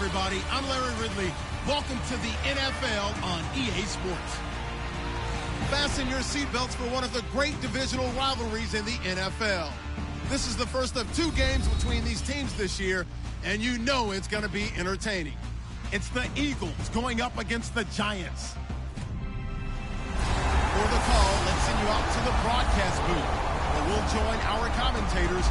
everybody. I'm Larry Ridley. Welcome to the NFL on EA Sports. Fasten your seatbelts for one of the great divisional rivalries in the NFL. This is the first of 2 games between these teams this year, and you know it's going to be entertaining. It's the Eagles going up against the Giants. For the call, let's send you out to the broadcast booth, where we'll join our commentators,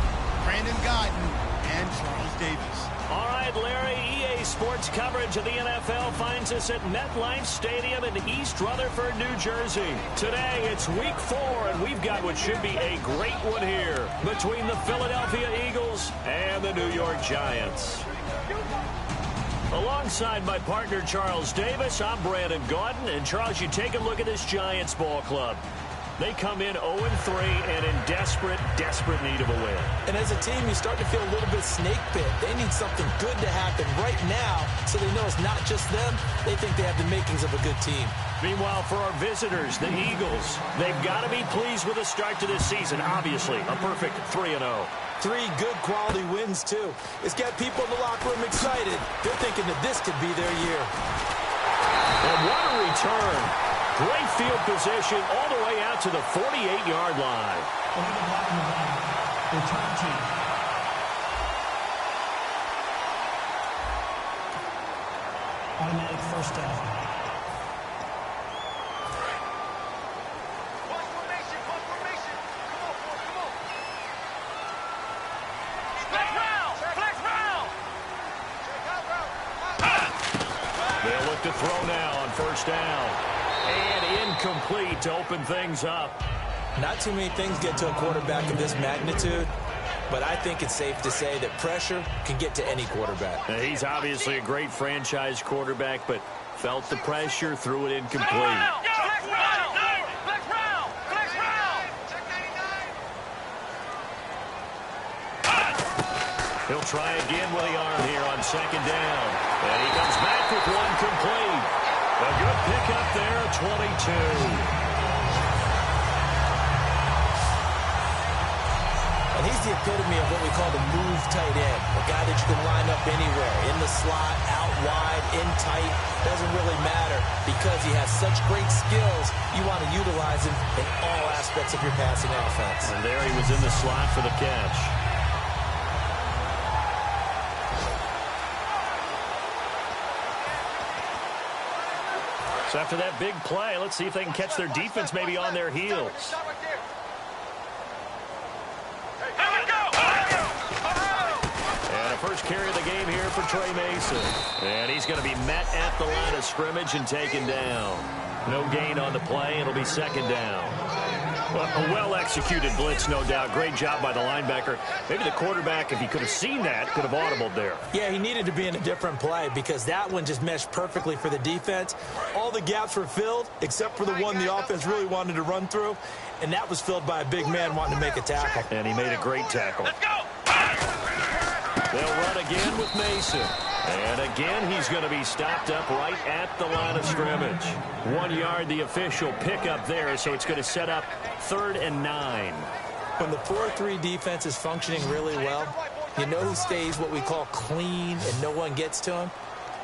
Brandon Guyton and Charles Davis. All right, Larry, EA Sports coverage of the NFL finds us at MetLife Stadium in East Rutherford, New Jersey. Today, it's Week 4, and we've got what should be a great one here between the Philadelphia Eagles and the New York Giants. Alongside my partner, Charles Davis, I'm Brandon Guyton. And, Charles, you take a look at this Giants ball club. They come in 0-3 and in desperate need of a win. And as a team, you start to feel a little bit snake bit. They need something good to happen right now so they know it's not just them. They think they have the makings of a good team. Meanwhile, for our visitors, the Eagles, they've got to be pleased with the start to this season. Obviously, a perfect 3-0. 3 good quality wins, too. It's got people in the locker room excited. They're thinking that this could be their year. And what a return. Great field position all the way out to the 48-yard line. Over the blocking line, return team. Automatic first down. Formation. Come on. Flex round. They'll look to throw now on first down. And incomplete to open things up. Not too many things get to a quarterback of this magnitude, but I think it's safe to say that pressure can get to any quarterback. Now, he's obviously a great franchise quarterback, but felt the pressure, threw it incomplete. Flex round. He'll try again with the arm here on second down. And he comes back with one complete. A good pickup there, 22. And he's the epitome of what we call the move tight end. A guy that you can line up anywhere, in the slot, out wide, in tight. Doesn't really matter because he has such great skills. You want to utilize him in all aspects of your passing offense. And there he was in the slot for the catch. So after that big play, let's see if they can catch their defense maybe on their heels. And a first carry of the game here for Trey Mason. And he's going to be met at the line of scrimmage and taken down. No gain on the play. It'll be second down. A well-executed blitz, no doubt. Great job by the linebacker. Maybe the quarterback, if he could have seen that, could have audibled there. Yeah, he needed to be in a different play because that one just meshed perfectly for the defense. All the gaps were filled except for the one the offense really wanted to run through, and that was filled by a big man wanting to make a tackle. And he made a great tackle. Let's go. They'll run again with Mason. And again, he's going to be stopped up right at the line of scrimmage. 1 yard, the official pickup there, so it's going to set up 3rd and 9. When the 4-3 defense is functioning really well, you know who stays what we call clean and no one gets to him?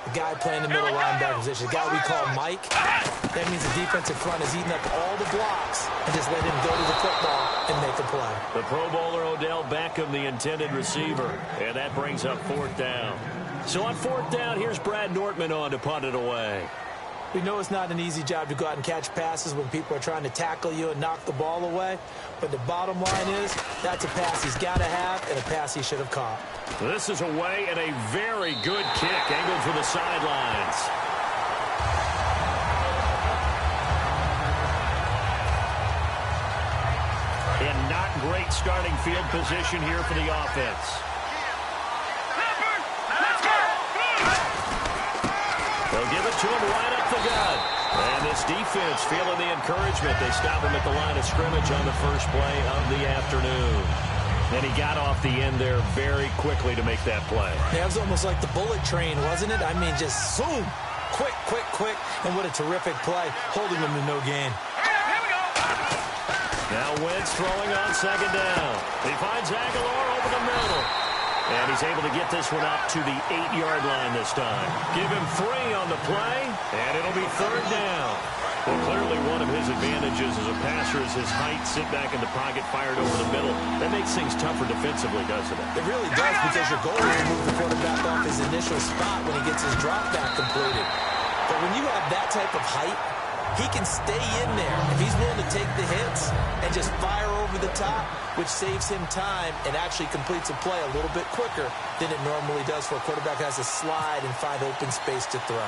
The guy playing the middle linebacker position, the guy we call Mike. That means the defensive front is eating up all the blocks and just let him go to the football and make a play. The Pro Bowler Odell Beckham, the intended receiver. And that brings up 4th down. So on 4th down, here's Brad Nortman on to punt it away. We know it's not an easy job to go out and catch passes when people are trying to tackle you and knock the ball away. But the bottom line is that's a pass he's got to have and a pass he should have caught. This is away and a very good kick angled for the sidelines. And not great starting field position here for the offense. They'll give it to him right up the gut. And this defense feeling the encouragement. They stop him at the line of scrimmage on the first play of the afternoon. And he got off the end there very quickly to make that play. Yeah, it was almost like the bullet train, wasn't it? I mean, just zoom. Quick. And what a terrific play, holding him to no gain. Now Wentz throwing on second down. He finds Aguilar over the middle. And he's able to get this one up to the 8-yard line this time. Give him 3 on the play, and it'll be 3rd down. Well, clearly one of his advantages as a passer is his height, sit back in the pocket, fired over the middle. That makes things tougher defensively, doesn't it? It really does, because your goal is to move the quarterback off his initial spot when he gets his drop back completed. But when you have that type of height, he can stay in there if he's willing to take the hits and just fire over the top, which saves him time and actually completes a play a little bit quicker than it normally does for a quarterback who has to slide and find open space to throw.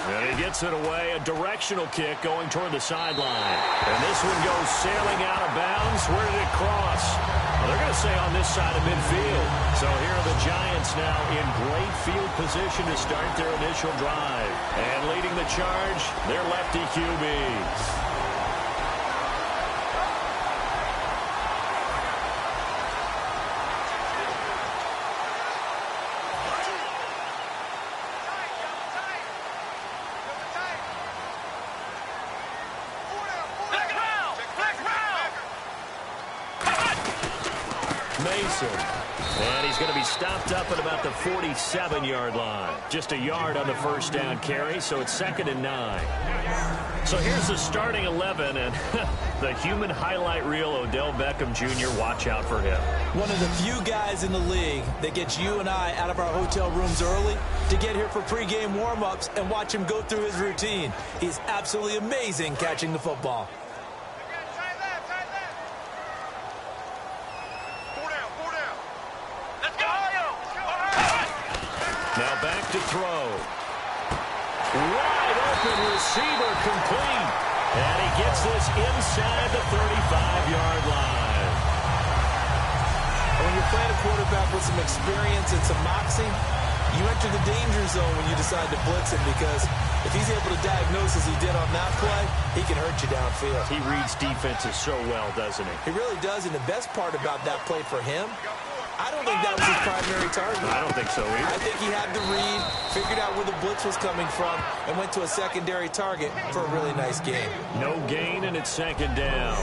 And he gets it away, a directional kick going toward the sideline. And this one goes sailing out of bounds. Where did it cross? Well, they're going to say on this side of midfield. So here are the Giants now in great field position to start their initial drive. And leading the charge, their lefty QB. And he's going to be stopped up at about the 47-yard line. Just a yard on the first down carry, so it's 2nd and 9. So here's the starting 11, and the human highlight reel, Odell Beckham Jr., watch out for him. One of the few guys in the league that gets you and I out of our hotel rooms early to get here for pregame warm-ups and watch him go through his routine. He's absolutely amazing catching the football. Now back to throw. Wide open receiver complete. And he gets this inside the 35-yard line. When you're playing a quarterback with some experience and some moxie, you enter the danger zone when you decide to blitz him, because if he's able to diagnose as he did on that play, he can hurt you downfield. He reads defenses so well, doesn't he? He really does, and the best part about that play for him, I don't think that was his primary target. I don't think so either. I think he had the read, figured out where the blitz was coming from, and went to a secondary target for a really nice game. No gain, and it's 2nd down.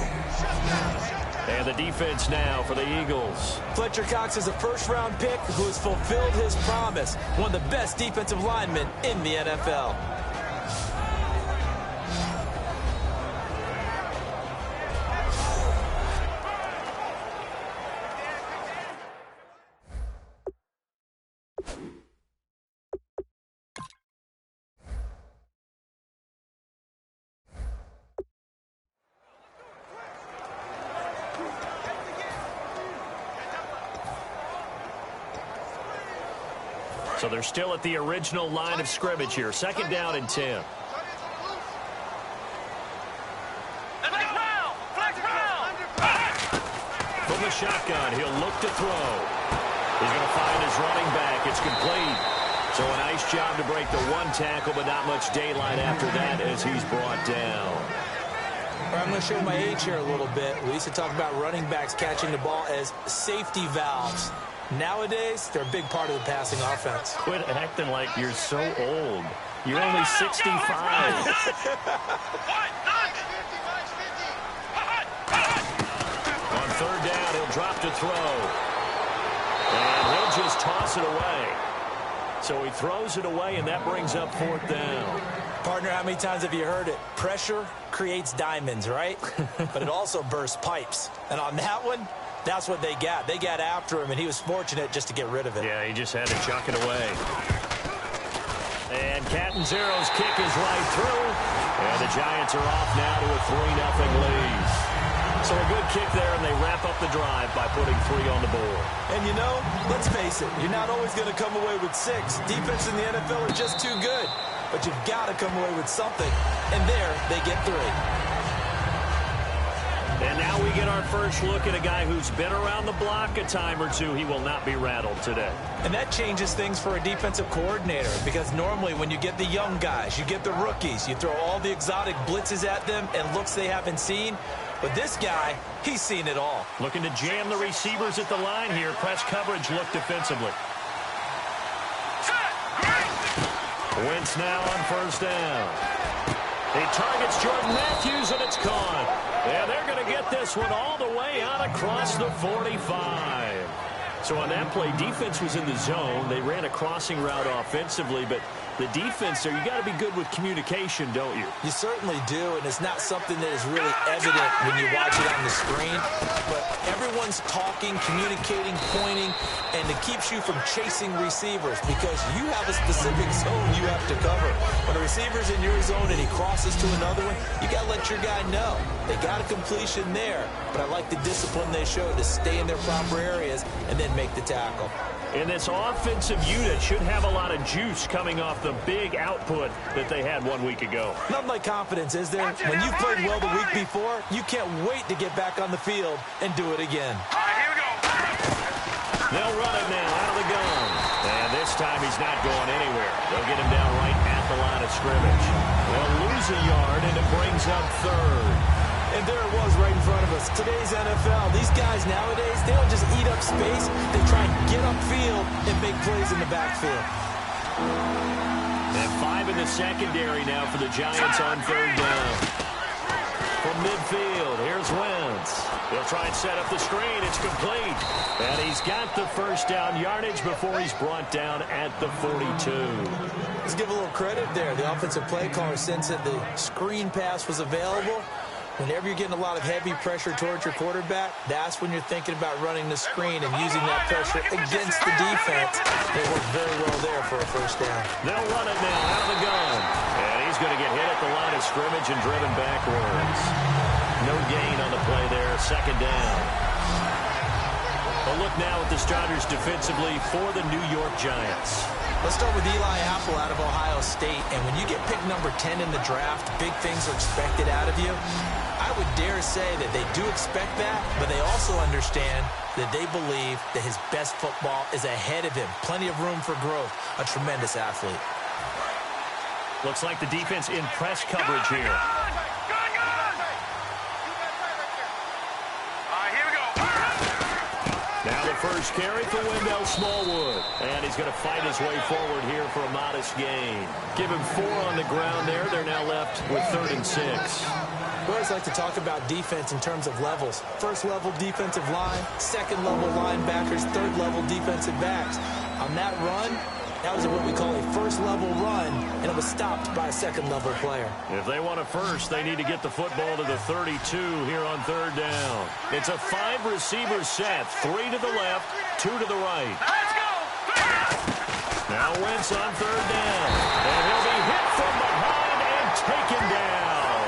And the defense now for the Eagles. Fletcher Cox is a first-round pick who has fulfilled his promise. One of the best defensive linemen in the NFL. So they're still at the original line of scrimmage here. 2nd down and 10. From the shotgun, he'll look to throw. He's going to find his running back. It's complete. So a nice job to break the one tackle, but not much daylight after that as he's brought down. I'm going to show my age here a little bit. We used to talk about running backs catching the ball as safety valves. Nowadays, they're a big part of the passing offense. Quit acting like you're so old. You're only 65. On 3rd down, he'll drop to throw. And he'll just toss it away. So he throws it away, and that brings up 4th down. Partner, how many times have you heard it? Pressure creates diamonds, right? But it also bursts pipes. And on that one, that's what they got. They got after him, and he was fortunate just to get rid of it. Yeah, he just had to chuck it away. And Catanzaro's kick is right through. And the Giants are off now to a 3-0 lead. So a good kick there, and they wrap up the drive by putting 3 on the board. And, you know, let's face it, you're not always going to come away with 6. Defense in the NFL are just too good. But you've got to come away with something. And there, they get 3. And now we get our first look at a guy who's been around the block a time or two. He will not be rattled today. And that changes things for a defensive coordinator, because normally when you get the young guys, you get the rookies, you throw all the exotic blitzes at them and looks they haven't seen. But this guy, he's seen it all. Looking to jam the receivers at the line here. Press coverage look defensively. Wentz now on 1st down. He targets Jordan Matthews, and it's gone. And they're going to get this one all the way out across the 45. So on that play, defense was in the zone. They ran a crossing route offensively, but the defense there, you got to be good with communication, don't you? You certainly do, and it's not something that is really evident when you watch it on the screen. But everyone's talking, communicating, pointing, and it keeps you from chasing receivers because you have a specific zone you have to cover. When a receiver's in your zone and he crosses to another one, you got to let your guy know. They got a completion there, but I like the discipline they showed to stay in their proper areas and then make the tackle. And this offensive unit should have a lot of juice coming off the big output that they had 1 week ago. Nothing like confidence, is there? When you've played well the week before, you can't wait to get back on the field and do it again. All right, here we go. They'll run it now out of the gun. And this time he's not going anywhere. They'll get him down right at the line of scrimmage. They'll lose a yard, and it brings up third. And there it was right in front of us. Today's NFL, these guys nowadays, they don't just eat up space. They try and get upfield and make plays in the backfield. And 5 in the secondary now for the Giants on third down. From midfield, here's Wentz. They'll try and set up the screen. It's complete. And he's got the first down yardage before he's brought down at the 42. Let's give a little credit there. The offensive play caller sensed that the screen pass was available. Whenever you're getting a lot of heavy pressure towards your quarterback, that's when you're thinking about running the screen and using that pressure against the defense. They worked very well there for a first down. They'll run it now out of the gun. And he's going to get hit at the line of scrimmage and driven backwards. No gain on the play there, second down. A look now at the starters defensively for the New York Giants. Let's start with Eli Apple out of Ohio State. And when you get picked number 10 in the draft, big things are expected out of you. I would dare say that they do expect that, but they also understand that they believe that his best football is ahead of him. Plenty of room for growth. A tremendous athlete. Looks like the defense in press coverage here. Now the first carry for Wendell Smallwood. And he's going to fight his way forward here for a modest gain. Give him 4 on the ground there. They're now left with 3rd and 6. We always like to talk about defense in terms of levels. First level defensive line, second level linebackers, third level defensive backs. On that run, that was what we call a first level run, and it was stopped by a second level player. If they want a first, they need to get the football to the 32 here on third down. It's a 5 receiver set, 3 to the left, 2 to the right. Let's go. Now Wentz on third down. And he'll be hit from behind and taken down.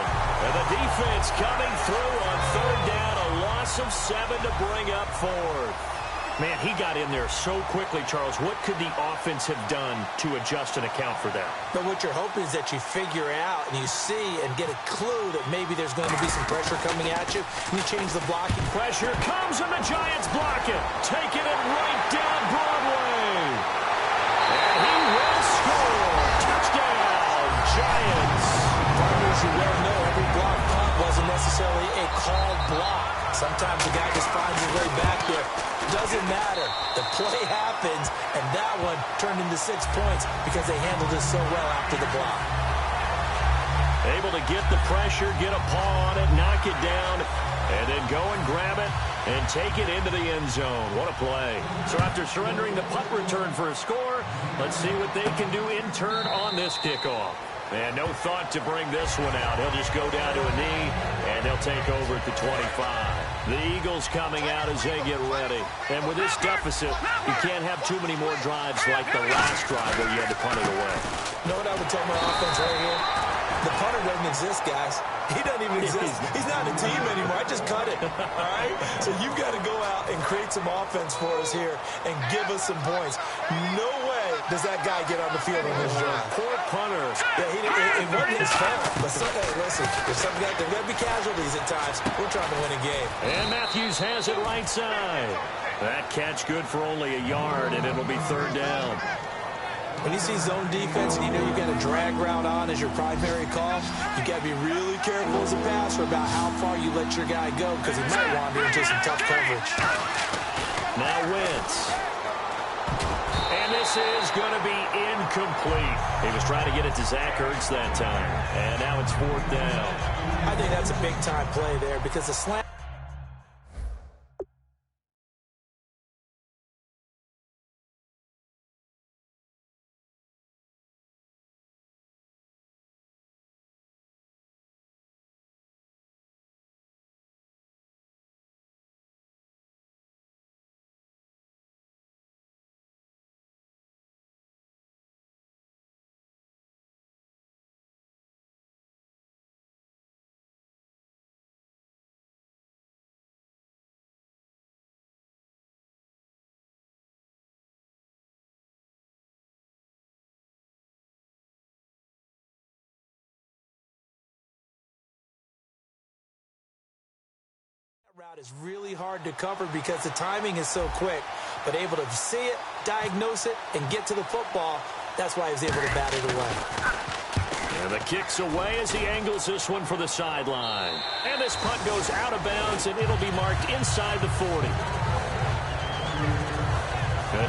And the defense coming through on third down. A loss of 7 to bring up 4th. Man, he got in there so quickly, Charles. What could the offense have done to adjust and account for that? But what you're hoping is that you figure out and you see and get a clue that maybe there's going to be some pressure coming at you, and you change the blocking. Pressure comes, and the Giants block it. Taking it right down Broadway. And he will score. Touchdown, Giants. Partners, you well know every block punt wasn't necessarily a called block. Sometimes the guy just finds his way back there. Doesn't matter. The play happens, and that one turned into 6 points because they handled it so well after the block. Able to get the pressure, get a paw on it, knock it down, and then go and grab it and take it into the end zone. What a play. So after surrendering the punt return for a score, let's see what they can do in turn on this kickoff. And no thought to bring this one out. He'll just go down to a knee, and they'll take over at the 25. The Eagles coming out as they get ready. And with this deficit, you can't have too many more drives like the last drive where you had to punt it away. You know what I would tell my offense right here? The punter doesn't exist, guys. He doesn't even exist. He's not a team anymore. I just cut it, all right? So you've got to go out and create some offense for us here and give us some points. No way does that guy get on the field on this drive. Poor punter. Yeah, it wasn't his fault. But hey, listen, if something got there got to be casualties at times. We're trying to win a game. And Matthews has it right side. That catch good for only a yard, and it'll be third down. When you see zone defense and you know you've got a drag route on as your primary call, you got to be really careful as a passer about how far you let your guy go because he might wander into some tough coverage. Now Wentz. And And this is going to be incomplete. He was trying to get it to Zach Ertz that time. And now it's 4th down. I think that's a big-time play there because the slant route is really hard to cover because the timing is so quick, but able to see it, diagnose it, and get to the football. That's why he was able to bat it away. And the kick's away as he angles this one for the sideline. And this punt goes out of bounds, and it'll be marked inside the 40.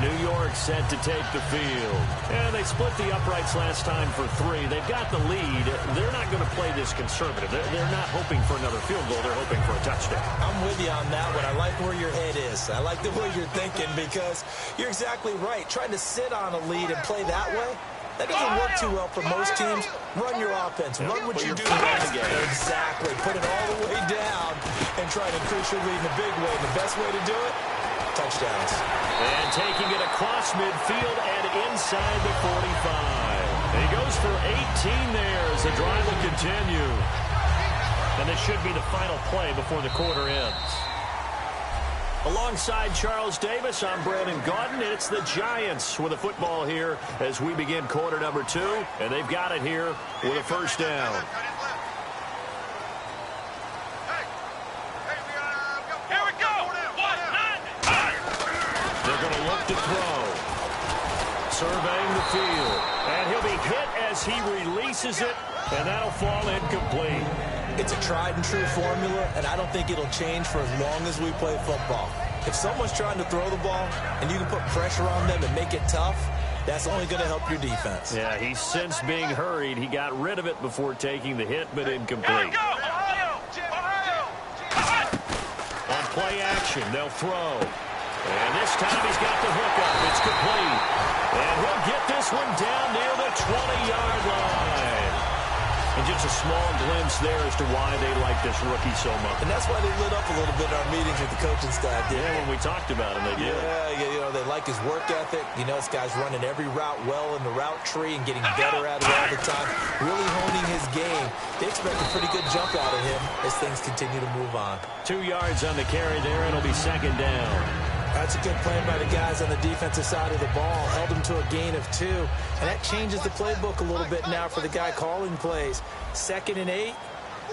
New York set to take the field. And they split the uprights last time for 3. They've got the lead. They're not going to play this conservative. They're not hoping for another field goal. They're hoping for a touchdown. I'm with you on that one. I like where your head is. I like the way you're thinking because you're exactly right. Trying to sit on a lead and play that way, that doesn't work too well for most teams. Run your offense. Run what you do best. Exactly. Put it all the way down and try to increase your lead in a big way. And the best way to do it, touchdowns. And taking it across midfield and inside the 45. He goes for 18 there as the drive will continue. And this should be the final play before the quarter ends. Alongside Charles Davis, I'm Brandon Gaudin. It's the Giants with a football here as we begin quarter number 2. And they've got it here with a first down. To throw. Surveying the field. And he'll be hit as he releases it, and that'll fall incomplete. It's a tried-and-true formula, and I don't think it'll change for as long as we play football. If someone's trying to throw the ball, and you can put pressure on them and make it tough, that's only going to help your defense. Yeah, he's since being hurried. He got rid of it before taking the hit, but incomplete. On play action, they'll throw. And this time he's got the hook up. It's complete. And he'll get this one down near the 20-yard line. And just a small glimpse there as to why they like this rookie so much. And that's why they lit up a little bit in our meetings with the coaching staff. Yeah, when we talked about him, they did. Yeah, you know, they like his work ethic. You know, this guy's running every route well in the route tree and getting better at it all the time. Really honing his game. They expect a pretty good jump out of him as things continue to move on. 2 yards on the carry there. It'll be second down. That's a good play by the guys on the defensive side of the ball. Held him to a gain of 2. And that changes the playbook a little bit now for the guy calling plays. 2nd and 8.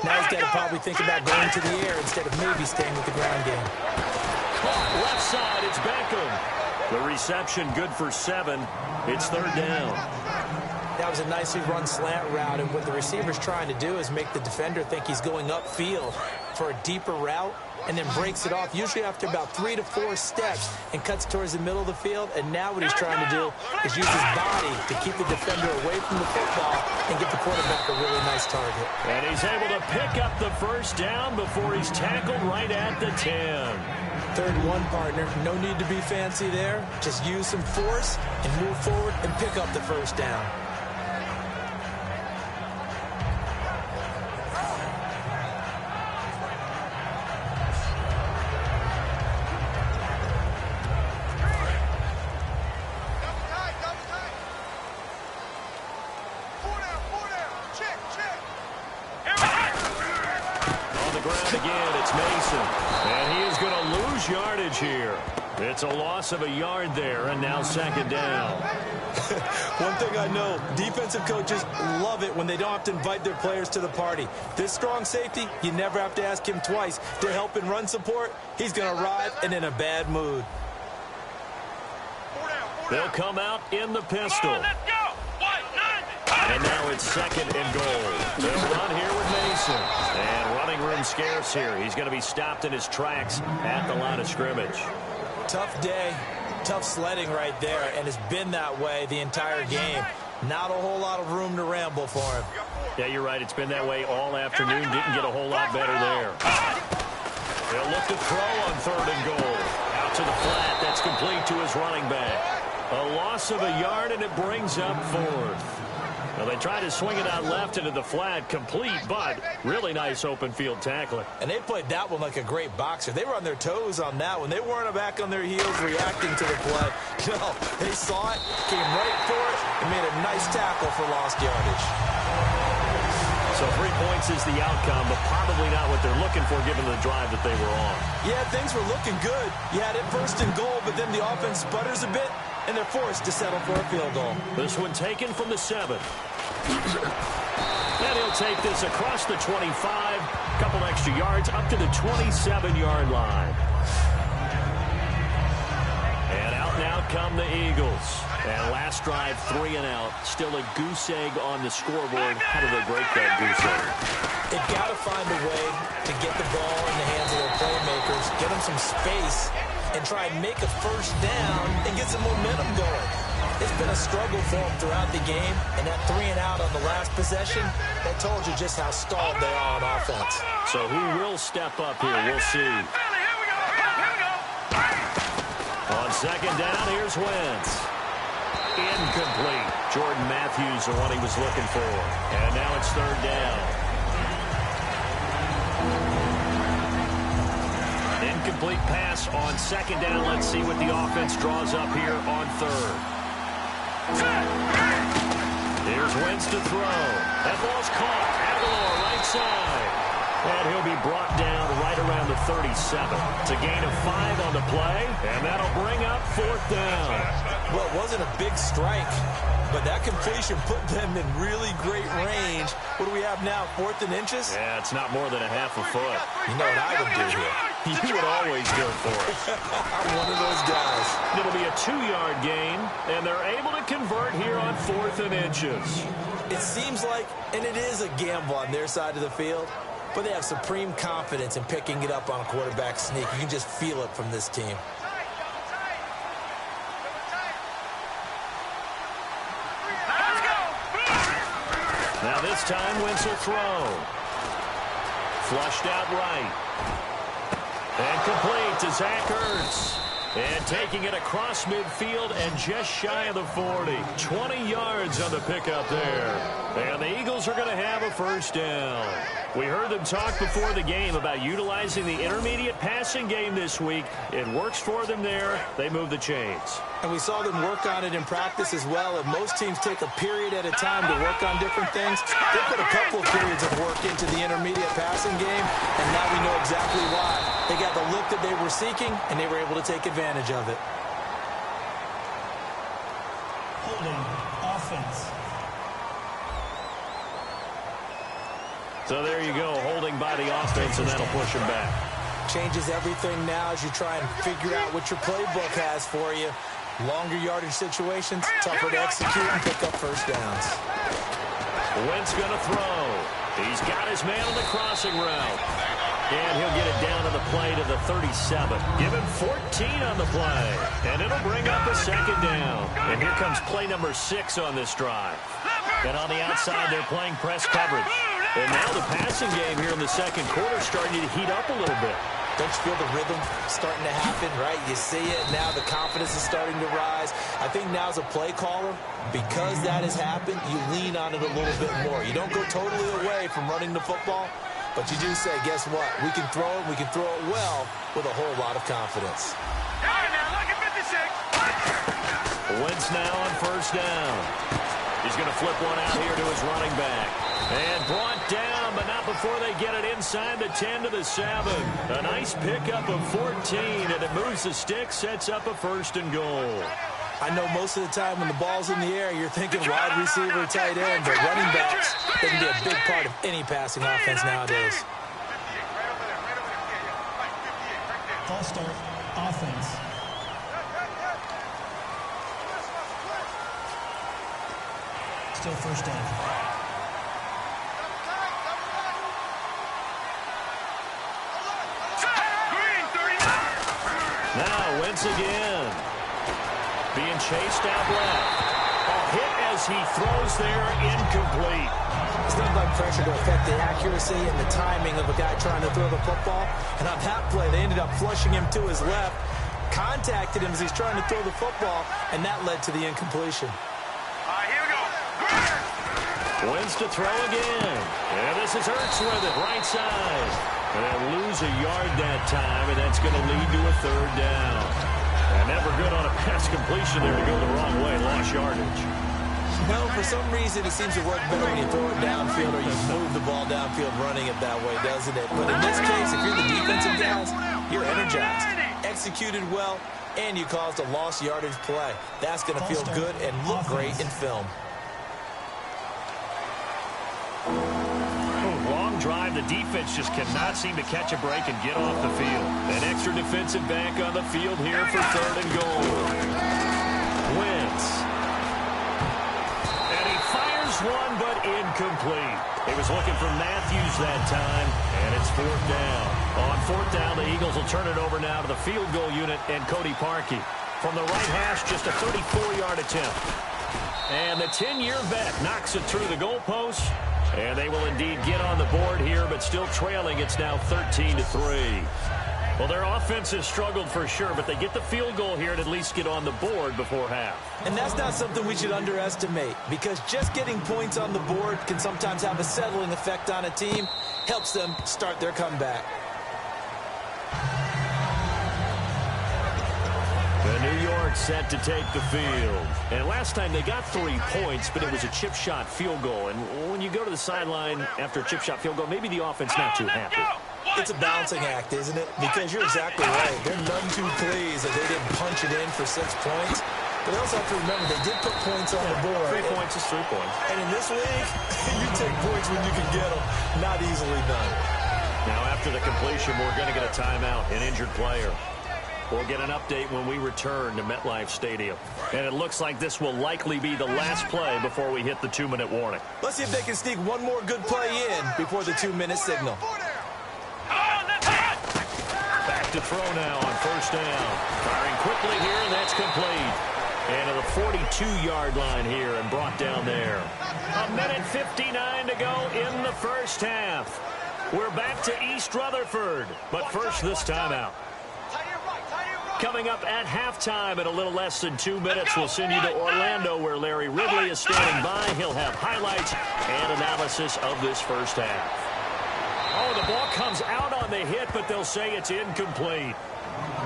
Now he's got to probably think about going to the air instead of maybe staying with the ground game. Left side, it's Beckham. The reception good for 7. It's 3rd down. That was a nicely run slant route, and what the receiver's trying to do is make the defender think he's going upfield for a deeper route, and then breaks it off, usually after about 3 to 4 steps, and cuts towards the middle of the field. And now what he's trying to do is use his body to keep the defender away from the football and get the quarterback a really nice target. And he's able to pick up the first down before he's tackled right at the 10. 3rd and 1, partner. No need to be fancy there. Just use some force and move forward and pick up the first down. Yardage here. It's a loss of a yard there, and now 2nd down. One thing I know, defensive coaches love it when they don't have to invite their players to the party. This strong safety, you never have to ask him twice to help in run support. He's going to arrive and in a bad mood. They'll come out in the pistol. And now it's 2nd and goal. They'll run here with Mason. And running room scarce here. He's going to be stopped in his tracks at the line of scrimmage. Tough day. Tough sledding right there, and it's been that way the entire game. Not a whole lot of room to ramble for him. Yeah, you're right. It's been that way all afternoon. Didn't get a whole lot better there. They'll look to throw on 3rd and goal. Out to the flat. That's complete to his running back. A loss of a yard, and it brings up 4th. Well, they tried to swing it out left into the flat, complete, but really nice open field tackling. And they played that one like a great boxer. They were on their toes on that one. They weren't back on their heels reacting to the play. No, they saw it, came right for it, and made a nice tackle for lost yardage. So 3 points is the outcome, but probably not what they're looking for given the drive that they were on. Yeah, things were looking good. You had it 1st and goal, but then the offense sputters a bit, and they're forced to settle for a field goal. This one taken from the 7. And he'll take this across the 25. Couple extra yards up to the 27-yard line. And out now come the Eagles. And last drive, 3 and out. Still a goose egg on the scoreboard. How do they break that goose egg? They've got to find a way to get the ball in the hands of their playmakers, get them some space, and try and make a 1st down and get some momentum going. It's been a struggle for them throughout the game, and that 3 and out on the last possession, that told you just how stalled they are on offense. So who will step up here? We'll see. On 2nd down, here's Wentz. Incomplete. Jordan Matthews, the one he was looking for. And now it's 3rd down. Incomplete pass on 2nd down. Let's see what the offense draws up here on 3rd. Here's Wentz to throw. That ball's caught. Aguilar right side. And he'll be brought down right around the 37. It's a gain of 5 on the play, and that'll bring up 4th down. Well, it wasn't a big strike, but that completion put them in really great range. What do we have now, 4th and inches? Yeah, it's not more than a half a foot. You know what I would do here? You would always go for it. I'm one of those guys. It'll be a 2-yard gain, and they're able to convert here on 4th and inches. It seems like, and it is a gamble on their side of the field, but they have supreme confidence in picking it up on a quarterback sneak. You can just feel it from this team. Now this time, Wentz will throw. Flushed out right. And complete to Zach Ertz. And taking it across midfield and just shy of the 40. 20 yards on the pickup there. And the Eagles are going to have a 1st down. We heard them talk before the game about utilizing the intermediate passing game this week. It works for them there. They move the chains. And we saw them work on it in practice as well. And most teams take a period at a time to work on different things. They put a couple of periods of work into the intermediate passing game, and now we know exactly why. They got the look that they were seeking, and they were able to take advantage of it. Holding offense. So there you go, holding by the offense, and that'll push him back. Changes everything now as you try and figure out what your playbook has for you. Longer yardage situations, tougher to execute and pick up 1st downs. Wentz going to throw. He's got his man on the crossing route. And he'll get it down to the play to the 37. Give him 14 on the play. And it'll bring up a 2nd down. And here comes play number 6 on this drive. And on the outside, they're playing press coverage. And now the passing game here in the 2nd quarter starting to heat up a little bit. Don't you feel the rhythm starting to happen, right? You see it. Now the confidence is starting to rise. I think now as a play caller, because that has happened, you lean on it a little bit more. You don't go totally away from running the football, but you do say, guess what? We can throw it. We can throw it well with a whole lot of confidence. All right, now, look at 56. Wentz now on 1st down. He's going to flip one out here to his running back. And brought down, but not before they get it inside the 10 to the 7. A nice pickup of 14, and it moves the stick, sets up a 1st and goal. I know most of the time when the ball's in the air, you're thinking wide receiver, tight end, but running backs, they can be a big part of any passing offense nowadays. False start offense. Still 1st down. Now Wentz again. being chased out left. A hit as he throws there, incomplete. It's nothing like pressure to affect the accuracy and the timing of a guy trying to throw the football. And on that play, they ended up flushing him to his left, contacted him as he's trying to throw the football, and that led to the incompletion. Here we go. Wins to throw again. And this is Ertz with it, right side. And they'll lose a yard that time, and that's going to lead to a third down. And never good on a pass completion there to go the wrong way. Lost yardage. No, for some reason, it seems to work better when you throw it downfield or you move the ball downfield running it that way, doesn't it? But in this case, if you're the defensive guys, you're energized, executed well, and you caused a lost yardage play. That's going to feel good and look great in film. Long drive. The defense just cannot seem to catch a break and get off the field. An extra defensive back on the field here for third and goal. Wentz. And he fires one, but incomplete. He was looking for Matthews that time, and it's fourth down. On fourth down, the Eagles will turn it over now to the field goal unit and Cody Parkey. From the right hash, just a 34-yard attempt. And the 10-year vet knocks it through the goalpost. And they will indeed get on the board here, but still trailing. It's now 13-3. Well, their offense has struggled for sure, but they get the field goal here and at least get on the board before half. And that's not something we should underestimate, because just getting points on the board can sometimes have a settling effect on a team, helps them start their comeback. The New York set to take the field. And last time they got 3 points, but it was a chip shot field goal. And when you go to the sideline after a chip shot field goal, maybe the offense not too happy. It's a balancing act, isn't it? Because you're exactly right. They're none too pleased that they didn't punch it in for 6 points. But they also have to remember they did put points on the board. 3 points is 3 points. And in this league, you take points when you can get them. Not easily done. Now after the completion, we're going to get a timeout, an injured player. We'll get an update when we return to MetLife Stadium. And it looks like this will likely be the last play before we hit the 2-minute warning. Let's see if they can sneak one more good play in before the 2-minute signal. Back to throw now on first down. Firing quickly here, and that's complete. And to the 42-yard line here and brought down there. 1:59 to go in the first half. We're back to East Rutherford, but first this timeout. Coming up at halftime in a little less than 2 minutes, we'll send you to Orlando where Larry Ridley is standing by. He'll have highlights and analysis of this first half. Oh, the ball comes out on the hit, but they'll say it's incomplete.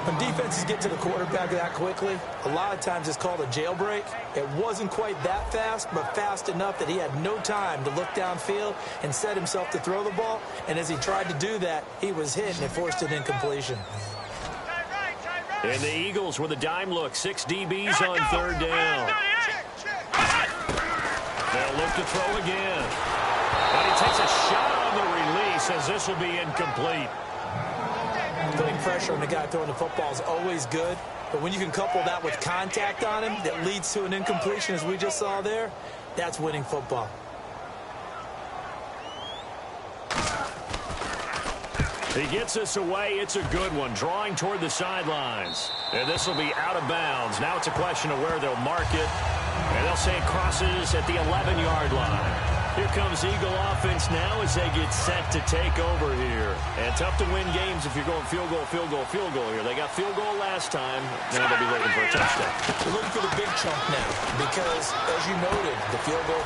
When defenses get to the quarterback that quickly, a lot of times it's called a jailbreak. It wasn't quite that fast, but fast enough that he had no time to look downfield and set himself to throw the ball. And as he tried to do that, he was hit and it forced an incompletion. And the Eagles with a dime look. 6 DBs on third down. They'll look to throw again. And he takes a shot on the release as this will be incomplete. Putting pressure on the guy throwing the football is always good. But when you can couple that with contact on him that leads to an incompletion, as we just saw there, that's winning football. He gets this away. It's a good one. Drawing toward the sidelines. And this will be out of bounds. Now it's a question of where they'll mark it. And they'll say it crosses at the 11-yard line. Here comes Eagle offense now as they get set to take over here. And tough to win games if you're going field goal, field goal, field goal here. They got field goal last time. Now they'll be looking for a touchdown. They're looking for the big chunk now because, as you noted, the field goal,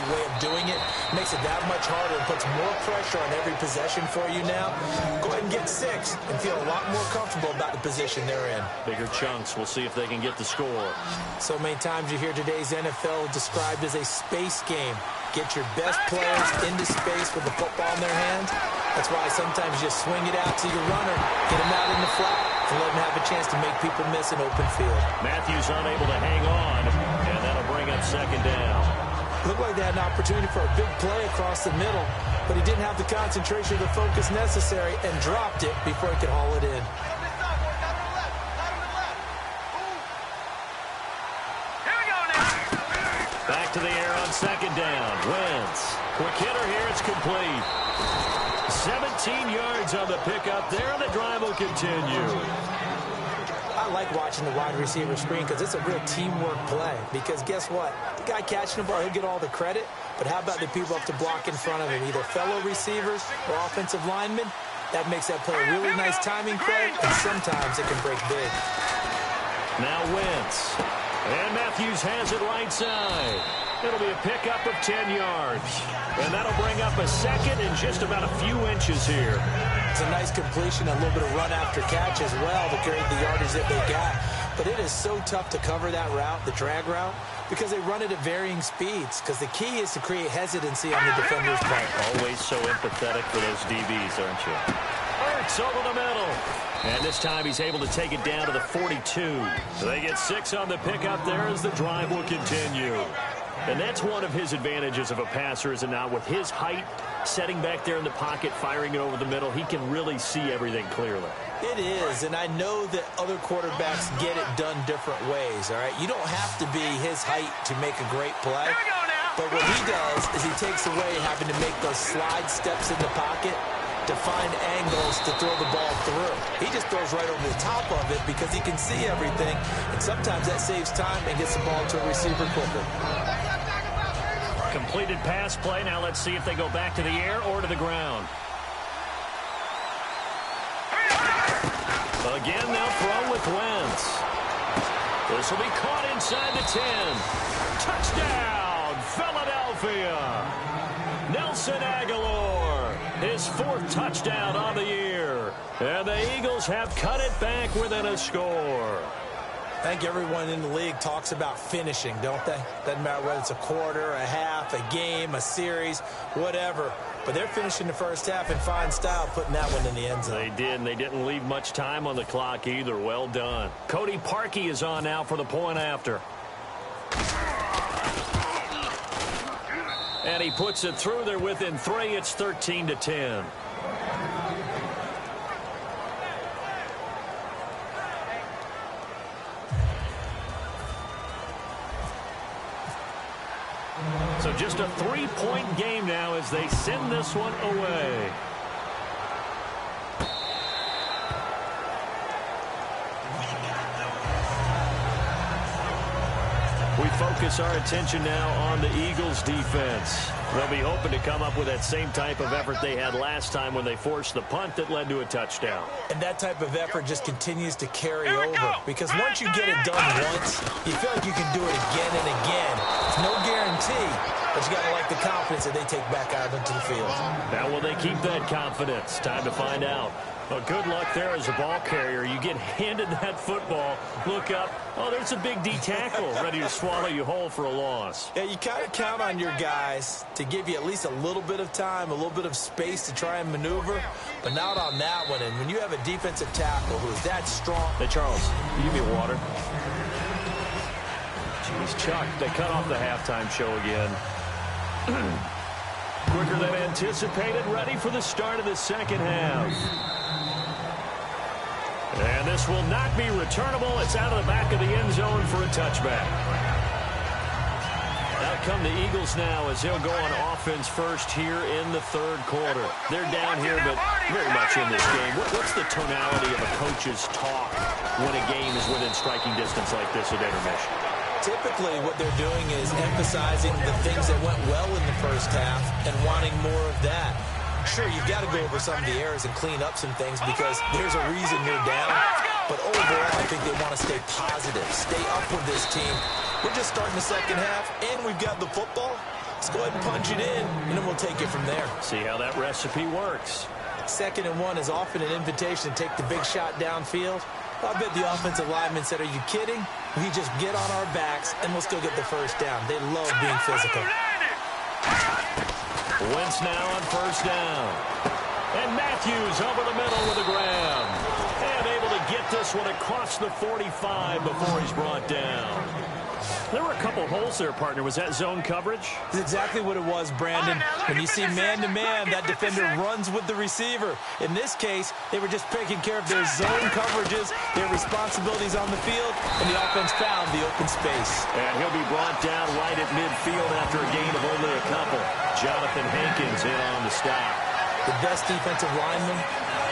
way of doing it makes it that much harder and puts more pressure on every possession for you now. Go ahead and get 6 and feel a lot more comfortable about the position they're in. Bigger chunks. We'll see if they can get the score. So many times you hear today's NFL described as a space game. Get your best players into space with the football in their hands. That's why sometimes you just swing it out to your runner, get him out in the flat, and let him have a chance to make people miss an open field. Matthews unable to hang on, and that'll bring up second down. Looked like they had an opportunity for a big play across the middle, but he didn't have the concentration or the focus necessary and dropped it before he could haul it in. Back to the air on second down. Wentz. Quick hitter here. It's complete. 17 yards on the pickup there. The drive will continue. I I like watching the wide receiver screen because it's a real teamwork play. Because guess what? The guy catching the ball, he'll get all the credit. But how about the people up to block in front of him, either fellow receivers or offensive linemen? That makes that play a really nice timing play, and sometimes it can break big. Now Wentz. And Matthews has it right side. It'll be a pickup of 10 yards. And that'll bring up a second in just about a few inches here. It's a nice completion, a little bit of run after catch as well to carry the yardage that they got. But it is so tough to cover that route, the drag route, because they run it at varying speeds. Because the key is to create hesitancy on the defender's part. Always so empathetic for those DBs, aren't you? Hurts over the middle. And this time he's able to take it down to the 42. So they get 6 on the pickup there as the drive will continue. And that's one of his advantages of a passer, is it not? With his height, setting back there in the pocket, firing it over the middle, he can really see everything clearly. It is, and I know that other quarterbacks get it done different ways, all right? You don't have to be his height to make a great play. But what he does is he takes away having to make those slide steps in the pocket to find angles to throw the ball through. He just throws right over the top of it because he can see everything, and sometimes that saves time and gets the ball to a receiver quicker. Completed pass play. Now let's see if they go back to the air or to the ground. Again, they'll throw with Wentz. This will be caught inside the 10. Touchdown, Philadelphia. Nelson Aguilar, his 4th touchdown on the year. And the Eagles have cut it back within a score. I think everyone in the league talks about finishing, don't they? Doesn't matter whether it's a quarter, a half, a game, a series, whatever. But they're finishing the first half in fine style, putting that one in the end zone. They did, and they didn't leave much time on the clock either. Well done. Cody Parkey is on now for the point after. And he puts it through. They're within 3. It's 13-10. So just a 3-point game now as they send this one away. We focus our attention now on the Eagles defense. They'll be hoping to come up with that same type of effort they had last time when they forced the punt that led to a touchdown. And that type of effort just continues to carry over. Because once you get it done once, you feel like you can do it again and again. It's no guarantee, but you got to like the confidence that they take back out into the field. Now will they keep that confidence? Time to find out. Well, good luck there as a ball carrier. You get handed that football, look up, oh, there's a big D tackle ready to swallow you whole for a loss. Yeah, you kind of count on your guys to give you at least a little bit of time, a little bit of space to try and maneuver, but not on that one. And when you have a defensive tackle who is that strong. Hey, Charles, you give me water. Jeez, Chuck, they cut off the halftime show again. Quicker than anticipated, ready for the start of the second half. And this will not be returnable. It's out of the back of the end zone for a touchback. Out come the Eagles now as they'll go on offense first here in the 3rd quarter. They're down here, but very much in this game. What's the tonality of a coach's talk when a game is within striking distance like this at intermission? Typically, what they're doing is emphasizing the things that went well in the first half and wanting more of that. Sure, you've got to go over some of the errors and clean up some things because there's a reason you're down. But overall, I think they want to stay positive, stay up with this team. We're just starting the second half, and we've got the football. Let's go ahead and punch it in, and then we'll take it from there. See how that recipe works. 2nd and 1 is often an invitation to take the big shot downfield. I bet the offensive lineman said, are you kidding? We just get on our backs, and we'll still get the first down. They love being physical. Wentz now on first down. And Matthews over the middle with a grab. And able to get this one across the 45 before he's brought down. There were a couple holes there, partner. Was that zone coverage? That's exactly what it was, Brandon. When you see man-to-man, that defender runs with the receiver. In this case, they were just taking care of their zone coverages, their responsibilities on the field, and the offense found the open space. And he'll be brought down right at midfield after a gain of only a couple. Jonathan Hankins in on the stop. The best defensive lineman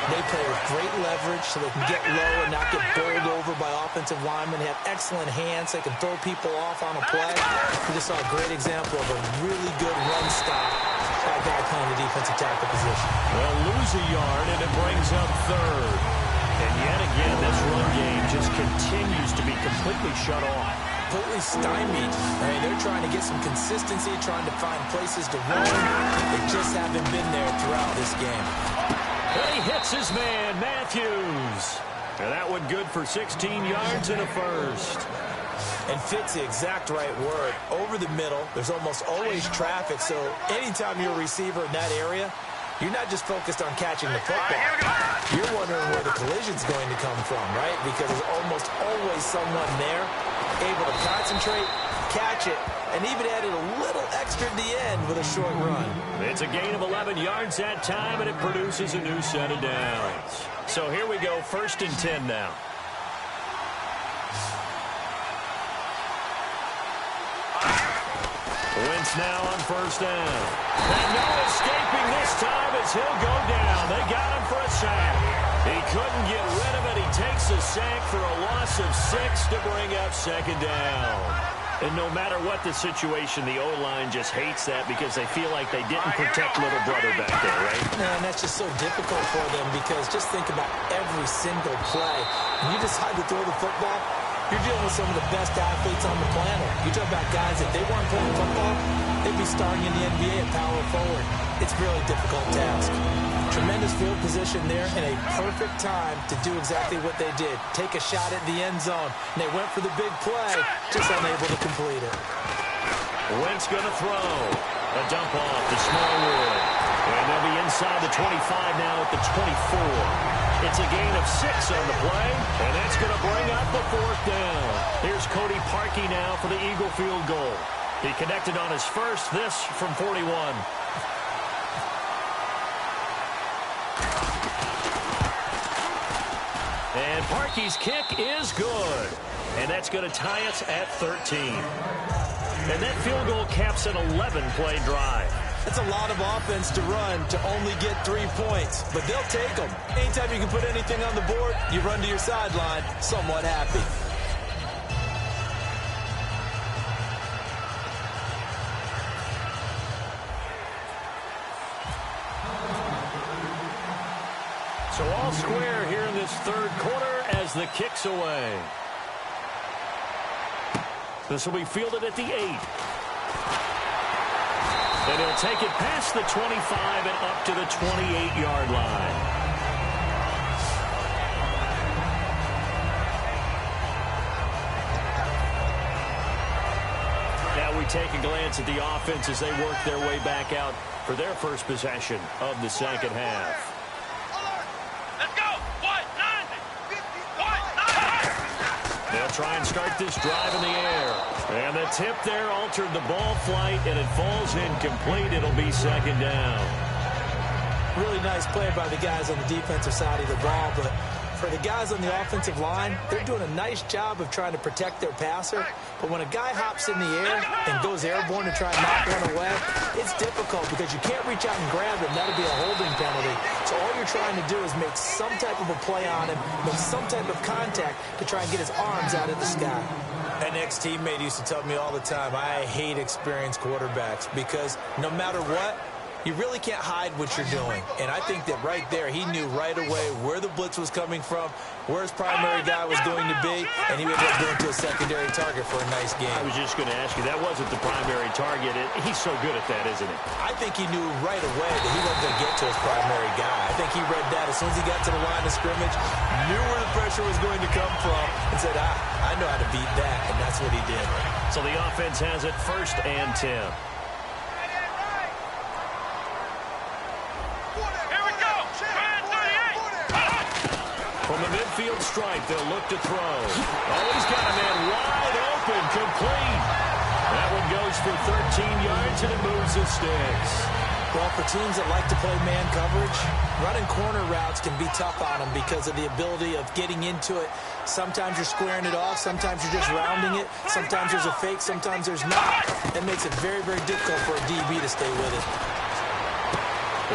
They play with great leverage so they can get low and not get bowled over by offensive linemen. They have excellent hands. They can throw people off on a play. We just saw a great example of a really good run stop by a guy playing the defensive tackle position. They'll lose a yard, and it brings up third. And yet again, this run game just continues to be completely shut off. Completely stymied. I mean, they're trying to get some consistency, trying to find places to run. They just haven't been there throughout this game. And he hits his man, Matthews. And that one good for 16 yards and a first. And fit's the exact right word. Over the middle, there's almost always traffic, so anytime you're a receiver in that area, you're not just focused on catching the football. You're wondering where the collision's going to come from, right? Because there's almost always someone there able to concentrate, catch it, and even added a little extra at the end with a short run. It's a gain of 11 yards that time, and it produces a new set of downs. So here we go, 1st and 10 now. Wentz now on 1st down. And no escaping this time as he'll go down. They got him for a sack. He couldn't get rid of it. He takes a sack for a loss of 6 to bring up 2nd down. And no matter what the situation, the O-line just hates that because they feel like they didn't protect little brother back there, right? And that's just so difficult for them because just think about every single play. When you decide to throw the football, you're dealing with some of the best athletes on the planet. You talk about guys, if they weren't playing football, they'd be starting in the NBA at power forward. It's a really difficult task. Tremendous field position there and a perfect time to do exactly what they did. Take a shot at the end zone. And they went for the big play, just unable to complete it. Wentz going to throw. A dump off to Smallwood. And they'll be inside the 25 now at the 24. It's a gain of 6 on the play, and that's going to bring up the 4th down. Here's Cody Parkey now for the Eagle field goal. He connected on his first, this from 41. And Parkey's kick is good. And that's going to tie us at 13. And that field goal caps an 11-play drive. That's a lot of offense to run to only get 3 points, but they'll take them. Anytime you can put anything on the board, you run to your sideline somewhat happy. So all square here in this 3rd quarter as the kick's away. This will be fielded at the 8. And he'll take it past the 25 and up to the 28-yard line. Now we take a glance at the offense as they work their way back out for their first possession of the 2nd half. Let's go! They'll try and start this drive in the air. And the tip there altered the ball flight, and it falls incomplete. It'll be 2nd down. Really nice play by the guys on the defensive side of the ball, but for the guys on the offensive line, they're doing a nice job of trying to protect their passer. But when a guy hops in the air and goes airborne to try and knock one away, it's difficult because you can't reach out and grab him. That'll be a holding penalty. So all you're trying to do is make some type of a play on him, make some type of contact to try and get his arms out of the sky. An ex-teammate used to tell me all the time, I hate experienced quarterbacks because no matter what, you really can't hide what you're doing. And I think that right there, he knew right away where the blitz was coming from, where his primary guy was going to be, and he ended up going to a secondary target for a nice game. I was just going to ask you, that wasn't the primary target. He's so good at that, isn't he? I think he knew right away that he wasn't going to get to his primary guy. I think he read that as soon as he got to the line of scrimmage, knew where the pressure was going to come from, and said, I know how to beat that, and that's what he did. So the offense has it 1st and 10. From the midfield stripe, they'll look to throw. Oh, he's got a man wide open, complete. That one goes for 13 yards, and it moves the sticks. Well, for teams that like to play man coverage, running corner routes can be tough on them because of the ability of getting into it. Sometimes you're squaring it off. Sometimes you're just rounding it. Sometimes there's a fake. Sometimes there's not. That makes it very, very difficult for a DB to stay with it.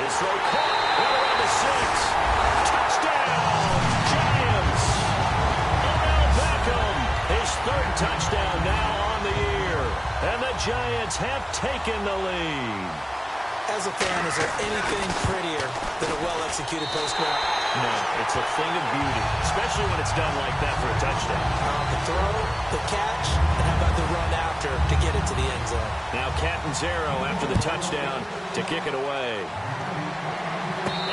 His throw caught right around the 6. touchdown now on the year. And the Giants have taken the lead. As a fan, is there anything prettier than a well-executed post route? No, it's a thing of beauty, especially when it's done like that for a touchdown. The throw, the catch, and how about the run after to get it to the end zone? Now Catanzaro after the touchdown to kick it away.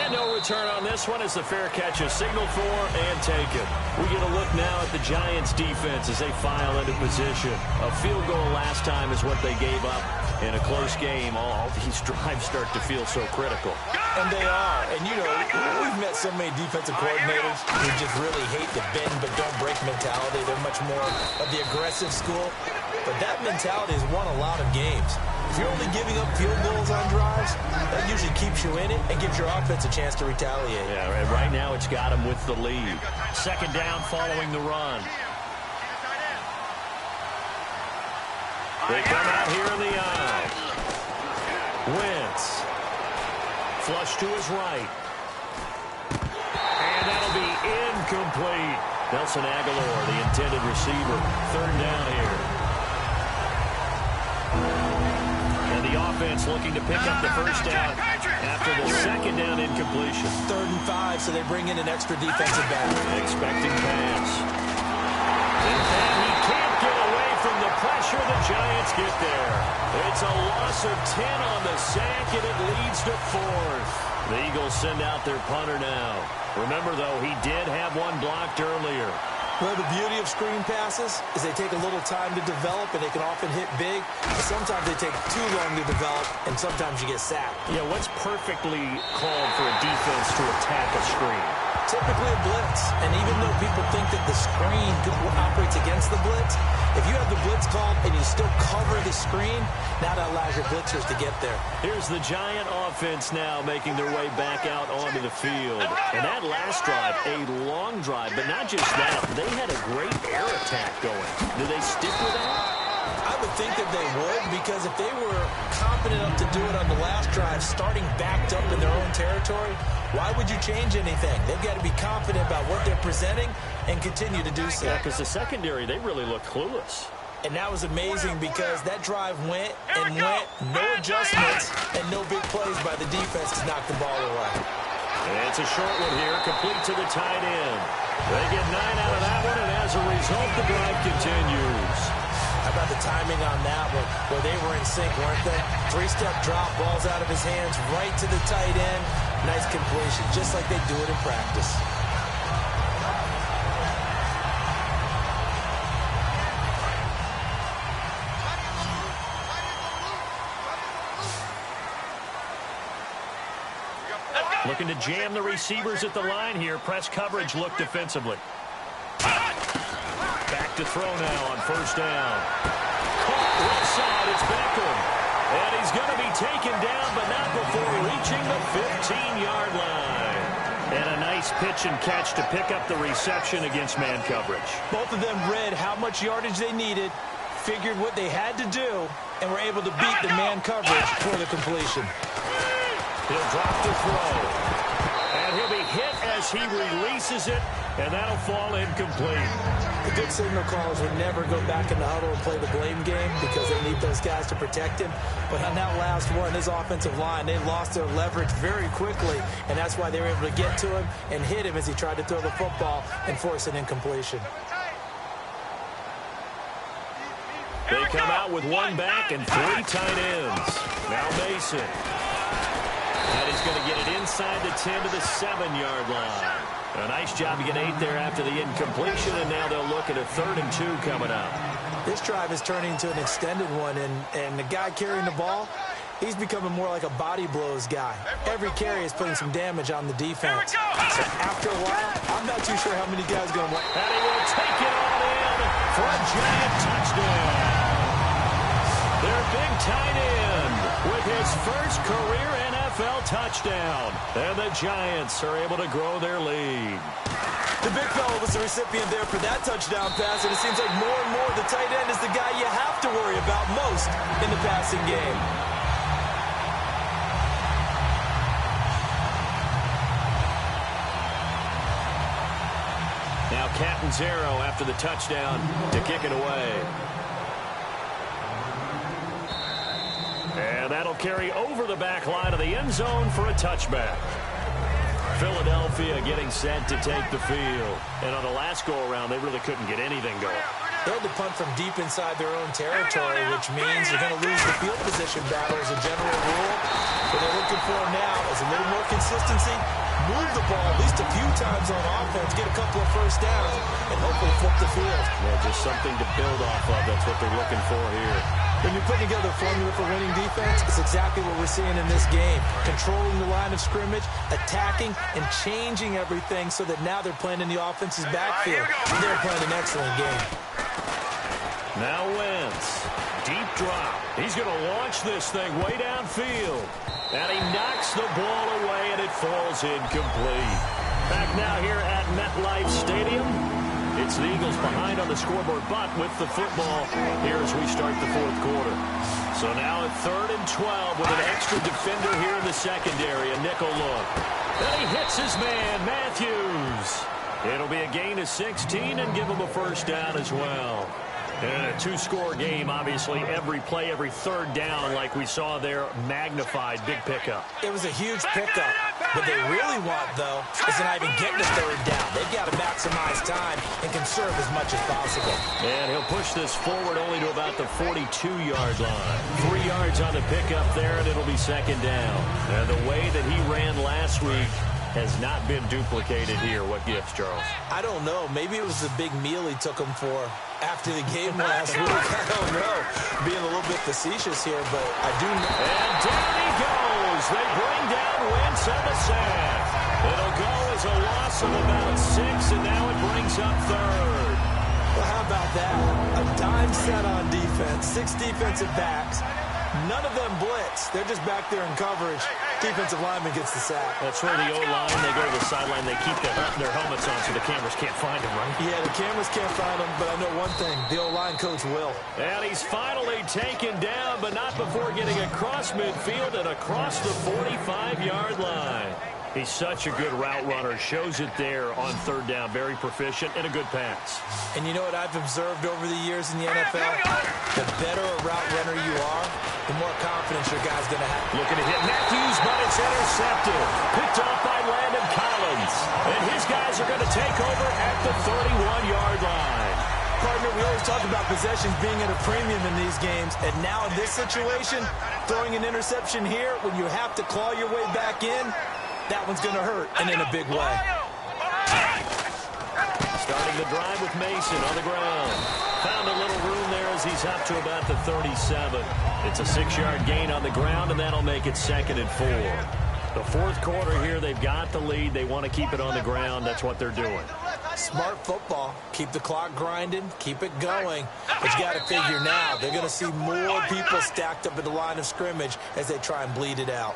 And no return on this one as the fair catch is signaled for and taken. We get a look now at the Giants' defense as they file into position. A field goal last time is what they gave up. In a close game, all these drives start to feel so critical. And they are. And, you know, we've met so many defensive coordinators who just really hate the bend but don't break mentality. They're much more of the aggressive school. But that mentality has won a lot of games. If you're only giving up field goals on drives, that usually keeps you in it and gives your offense a chance to retaliate. Yeah, right now it's got them with the lead. Second down following the run. They come out here in the eye. Wentz. Flush to his right. And that'll be incomplete. Nelson Aguilar, the intended receiver. Third down here. And the offense looking to pick up the first down after the second down incompletion. 3rd and 5, so they bring in an extra defensive back. Expecting pass. And he can't get away from the pressure. The Giants get there. It's a loss of 10 on the sack, and it leads to 4th. The Eagles send out their punter now. Remember, though, he did have one blocked earlier. Well, the beauty of screen passes is they take a little time to develop, and they can often hit big. But sometimes they take too long to develop, and sometimes you get sacked. Yeah, what's perfectly called for a defense to attack a screen? Typically a blitz. And even though people think that the screen operates against the blitz, if you have the blitz called and you still cover the screen, now that allows your blitzers to get there. Here's the Giant offense now making their way back out onto the field. And that last drive, a long drive, but not just that. They had a great air attack going. Do they stick with that? I would think that they would, because if they were confident enough to do it on the last drive, starting backed up in their own territory, why would you change anything? They've got to be confident about what they're presenting and continue to do so. Yeah, because the secondary, they really looked clueless. And that was amazing because that drive went and went, no adjustments, and no big plays by the defense to knock the ball away. And it's a short one here, complete to the tight end. They get 9 out of that one, and as a result, the drive continues. How about the timing on that one, where they were in sync, weren't they? 3-step drop, ball's out of his hands, right to the tight end. Nice completion, just like they do it in practice. Looking to jam the receivers at the line here. Press coverage look defensively. Back to throw now on first down. Caught left side, it's Beckham. And he's going to be taken down, but not before reaching the 15-yard line. And a nice pitch and catch to pick up the reception against man coverage. Both of them read how much yardage they needed, figured what they had to do, and were able to beat the man coverage for the completion. He'll drop to throw. And he'll be hit as he releases it, and that'll fall incomplete. The good signal callers would never go back in the huddle and play the blame game because they need those guys to protect him. But on that last one, his offensive line, they lost their leverage very quickly, and that's why they were able to get to him and hit him as he tried to throw the football and force an incompletion. They come out with one back and 3 tight ends. Now Mason. And he's going to get it inside the 10 to the 7-yard line. A nice job to get 8 there after the incompletion, and now they'll look at a 3rd and 2 coming up. This drive is turning into an extended one, and the guy carrying the ball, he's becoming more like a body blows guy. Every carry is putting some damage on the defense. So after a while, I'm not too sure how many guys are going to... And he will take it all in for a giant touchdown. Their big tight end with his first career NFL touchdown. And the Giants are able to grow their lead. The big fella was the recipient there for that touchdown pass, and it seems like more and more the tight end is the guy you have to worry about most in the passing game. now Catanzaro after the touchdown to kick it away. And that'll carry over the back line of the end zone for a touchback. Philadelphia getting set to take the field. And on the last go-around, they really couldn't get anything going. They had to punt from deep inside their own territory, which means you're going to lose the field position battle as a general rule. What they're looking for now is a little more consistency, move the ball at least a few times on offense, get a couple of first downs, and hopefully flip the field. Yeah, just something to build off of. That's what they're looking for here. When you put together a formula for winning defense, it's exactly what we're seeing in this game. Controlling the line of scrimmage, attacking, and changing everything so that now they're playing in the offense's backfield. They're playing an excellent game. Now Wentz. Deep drop. He's going to launch this thing way downfield. And he knocks the ball away, and it falls incomplete. Back now here at MetLife Stadium. It's the Eagles behind on the scoreboard, but with the football here as we start the fourth quarter. So now at 3rd and 12 with an extra defender here in the secondary, a nickel look. Then he hits his man, Matthews. It'll be a gain of 16 and give him a first down as well. And a two-score game, obviously, every play, every third down, like we saw there, magnified, big pickup. It was a huge pickup. What they really want, though, is to not even get the third down. They've got to maximize time and conserve as much as possible. And he'll push this forward only to about the 42-yard line. 3 yards on the pickup there, and it'll be second down. And the way that he ran last week has not been duplicated here. What gives, Charles? I don't know. Maybe it was the big meal he took him for after the game last week. I don't know. Being a little bit facetious here, but I do know. And down he goes. They bring down Wentz on the sack. It'll go as a loss of about 6, and now it brings up 3rd. Well, how about that? A dime set on defense, 6 defensive backs. None of them blitz. They're just back there in coverage. Defensive lineman gets the sack. That's where the O-line, they go to the sideline, they keep their helmets on so the cameras can't find them, right? Yeah, the cameras can't find them, but I know one thing. The O-line coach will. And he's finally taken down, but not before getting across midfield and across the 45-yard line. He's such a good route runner. Shows it there on 3rd down. Very proficient and a good pass. And you know what I've observed over the years in the NFL? The better a route runner you are, the more confidence your guy's going to have. Looking to hit Matthews, but it's intercepted. Picked off by Landon Collins. And his guys are going to take over at the 31-yard line. Partner, we always talk about possessions being at a premium in these games. And now in this situation, throwing an interception here when you have to claw your way back in, that one's going to hurt, and in a big way. Starting the drive with Mason on the ground. Found a little room there as he's up to about the 37. It's a 6-yard gain on the ground, and that'll make it 2nd and 4. The fourth quarter here, they've got the lead. They want to keep it on the ground. That's what they're doing. Smart football. Keep the clock grinding. Keep it going. But you got to figure now, they're going to see more people stacked up at the line of scrimmage as they try and bleed it out.